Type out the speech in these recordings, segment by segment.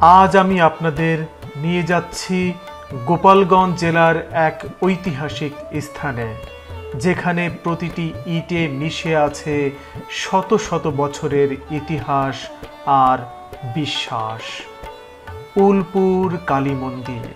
আজ আমি আপনাদের নিয়ে যাচ্ছি গোপালগঞ্জ জেলার এক ঐতিহাসিক স্থানে, যেখানে প্রতিটি ইটে মিশে আছে শত শত বছরের ইতিহাস আর বিশ্বাস। উলপুর কালী মন্দির।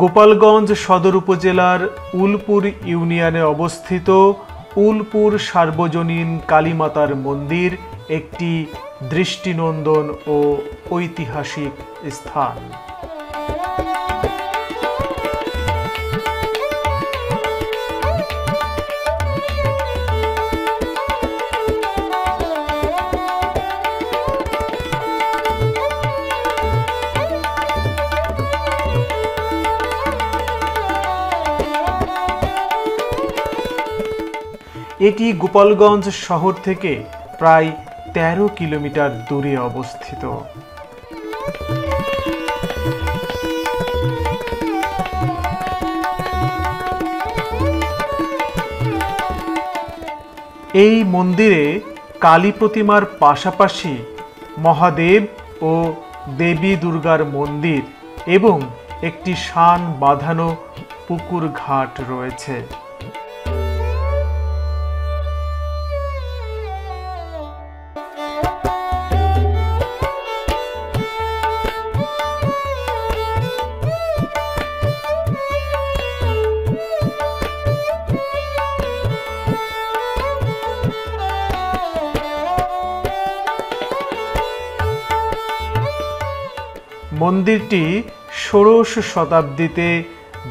গোপালগঞ্জ সদর উপজেলার উলপুর ইউনিয়নে অবস্থিত উলপুর সার্বজনীন কালীমাতার মন্দির একটি দৃষ্টিনন্দন ও ঐতিহাসিক স্থান। এটি গোপালগঞ্জ শহর থেকে প্রায় 13 কিলোমিটার দূরে অবস্থিত। এই মন্দিরে কালী প্রতিমার পাশাপাশি মহাদেব ও দেবী দুর্গার মন্দির এবং একটি শান বাঁধানো পুকুর ঘাট রয়েছে। মন্দিরটি ষোড়শ শতাব্দীতে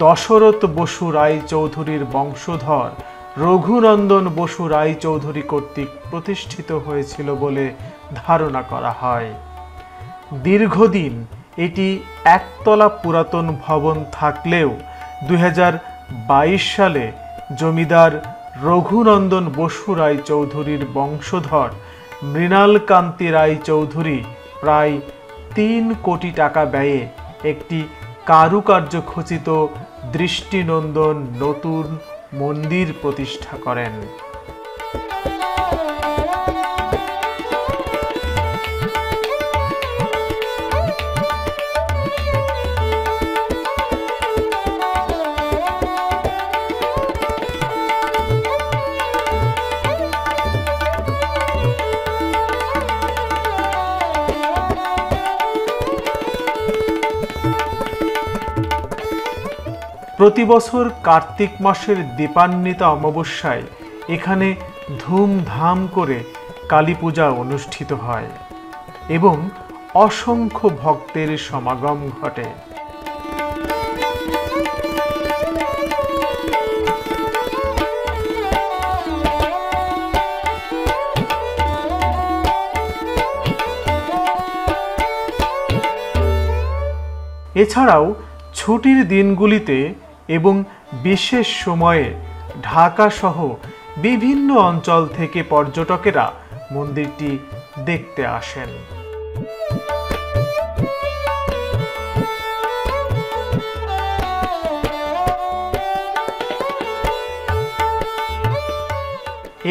দশরথ বসু রায়চৌধুরীর বংশধর রঘুনন্দন বসু রায়চৌধুরী কর্তৃক প্রতিষ্ঠিত হয়েছিল বলে ধারণা করা হয়। দীর্ঘদিন এটি একতলা পুরাতন ভবন থাকলেও 2022 সালে জমিদার রঘুনন্দন বসু রায়চৌধুরীর বংশধর মৃণাল কান্তি রায়চৌধুরী প্রায় 3 কোটি টাকা ব্যয়ে একটি কারুকার্য খচিত দৃষ্টিনন্দন নতুন মন্দির প্রতিষ্ঠা করেন। প্রতি বছর কার্তিক মাসের দীপান্বিতা অমাবস্যায় এখানে ধুমধাম করে কালী পূজা অনুষ্ঠিত হয় এবং অসংখ্য ভক্তের সমাগম ঘটে। এছাড়াও ছুটির দিনগুলিতে এবং বিশেষ সময়ে ঢাকা সহ বিভিন্ন অঞ্চল থেকে পর্যটকেরা মন্দিরটি দেখতে আসেন।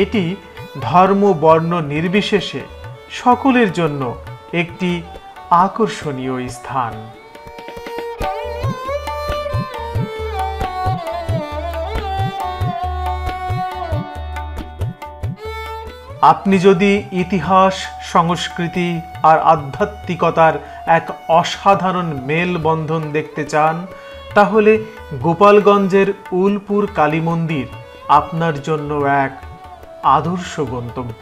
এটি ধর্ম বর্ণ নির্বিশেষে সকলের জন্য একটি আকর্ষণীয় স্থান। আপনি যদি ইতিহাস, সংস্কৃতি আর আধ্যাত্মিকতার এক অসাধারণ মেলবন্ধন দেখতে চান, তাহলে গোপালগঞ্জের উলপুর কালী মন্দির আপনার জন্য এক আদর্শ গন্তব্য।